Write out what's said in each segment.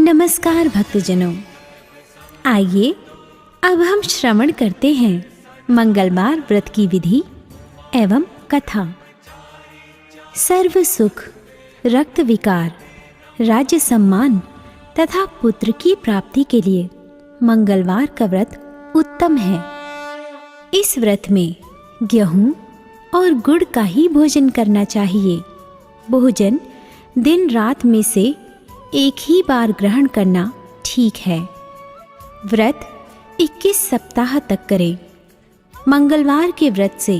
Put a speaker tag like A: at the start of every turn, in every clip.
A: नमस्कार भक्तजनों, आइए अब हम श्रवण करते हैं मंगलवार व्रत की विधि एवं कथा। सर्व सुख, रक्त विकार, राज्य सम्मान तथा पुत्र की प्राप्ति के लिए मंगलवार का व्रत उत्तम है। इस व्रत में गेहूं और गुड़ का ही भोजन करना चाहिए। भोजन दिन रात में से एक ही बार ग्रहण करना ठीक है। व्रत 21 सप्ताह तक करें। मंगलवार के व्रत से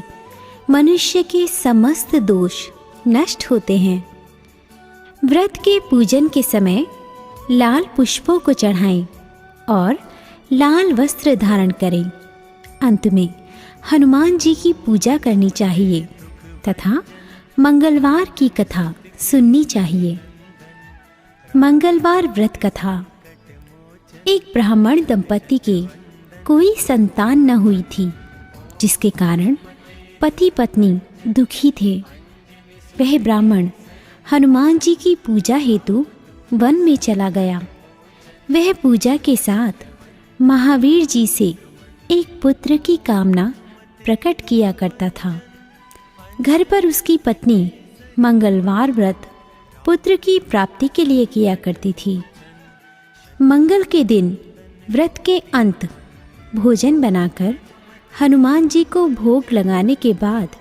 A: मनुष्य के समस्त दोष नष्ट होते हैं। व्रत के पूजन के समय लाल पुष्पों को चढ़ाएं और लाल वस्त्र धारण करें। अंत में हनुमान जी की पूजा करनी चाहिए तथा मंगलवार की कथा सुननी चाहिए। मंगलवार व्रत कथा। एक ब्राह्मण दंपति के कोई संतान न हुई थी, जिसके कारण पति पत्नी दुखी थे। वह ब्राह्मण हनुमान जी की पूजा हेतु वन में चला गया। वह पूजा के साथ महावीर जी से एक पुत्र की कामना प्रकट किया करता था। घर पर उसकी पत्नी मंगलवार व्रत पुत्र की प्राप्ति के लिए किया करती थी। मंगल के दिन व्रत के अंत भोजन बनाकर हनुमान जी को भोग लगाने के बाद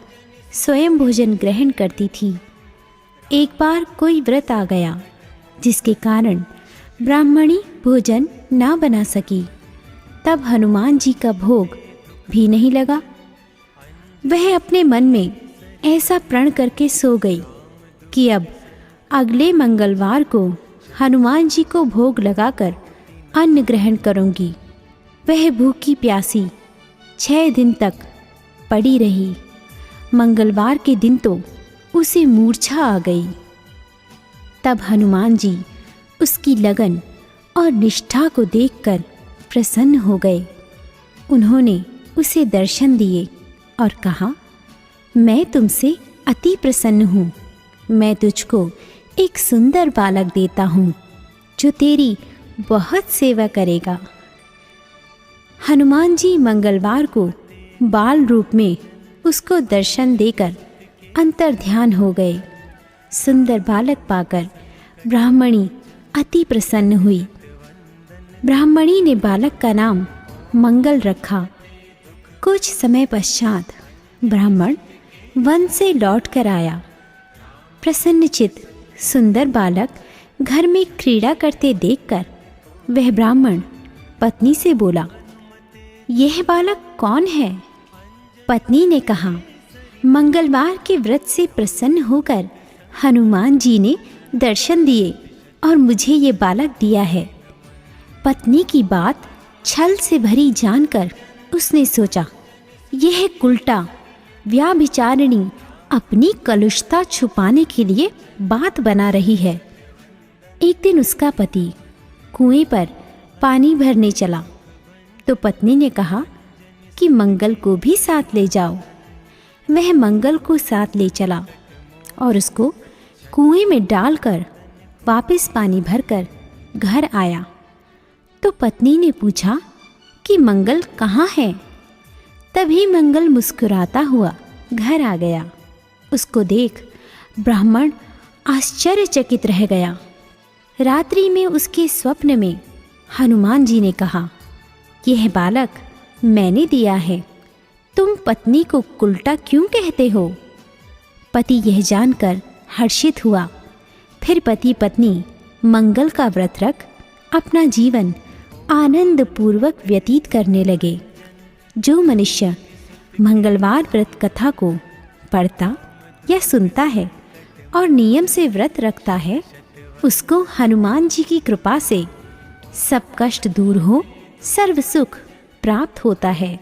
A: स्वयं भोजन ग्रहण करती थी। एक बार कोई व्रत आ गया, जिसके कारण ब्राह्मणी भोजन ना बना सकी। तब हनुमान जी का भोग भी नहीं लगा। वह अपने मन में ऐसा प्रण करके सो गई कि अब अगले मंगलवार को हनुमान जी को भोग लगाकर अन्न ग्रहण करूंगी। वह भूखी प्यासी 6 दिन तक पड़ी रही। मंगलवार के दिन तो उसे मूर्छा आ गई। तब हनुमान जी उसकी लगन और निष्ठा को देखकर प्रसन्न हो गए। उन्होंने उसे दर्शन दिए और कहा, मैं तुमसे अति प्रसन्न हूँ। मैं तुझको एक सुंदर बालक देता हूँ, जो तेरी बहुत सेवा करेगा। हनुमान जी मंगलवार को बाल रूप में उसको दर्शन देकर अंतर्ध्यान हो गए। सुंदर बालक पाकर ब्राह्मणी अति प्रसन्न हुई। ब्राह्मणी ने बालक का नाम मंगल रखा। कुछ समय पश्चात ब्राह्मण वन से लौट कर आया। प्रसन्नचित्त सुंदर बालक घर में क्रीड़ा करते देखकर वह ब्राह्मण पत्नी से बोला, यह बालक कौन है? पत्नी ने कहा, मंगलवार के व्रत से प्रसन्न होकर हनुमान जी ने दर्शन दिए और मुझे ये बालक दिया है। पत्नी की बात छल से भरी जानकर उसने सोचा, यह कुलटा व्याभिचारिणी अपनी कलुषता छुपाने के लिए बात बना रही है। एक दिन उसका पति कुएं पर पानी भरने चला तो पत्नी ने कहा कि मंगल को भी साथ ले जाओ। वह मंगल को साथ ले चला और उसको कुएं में डालकर वापस पानी भरकर घर आया। तो पत्नी ने पूछा कि मंगल कहाँ है? तभी मंगल मुस्कुराता हुआ घर आ गया। उसको देख ब्राह्मण आश्चर्यचकित रह गया। रात्रि में उसके स्वप्न में हनुमान जी ने कहा, यह बालक मैंने दिया है, तुम पत्नी को उल्टा क्यों कहते हो? पति यह जानकर हर्षित हुआ। फिर पति पत्नी मंगल का व्रत रख अपना जीवन आनंद पूर्वक व्यतीत करने लगे। जो मनुष्य मंगलवार व्रत कथा को पढ़ता या सुनता है और नियम से व्रत रखता है, उसको हनुमान जी की कृपा से सब कष्ट दूर हो, सर्व सुख प्राप्त होता है।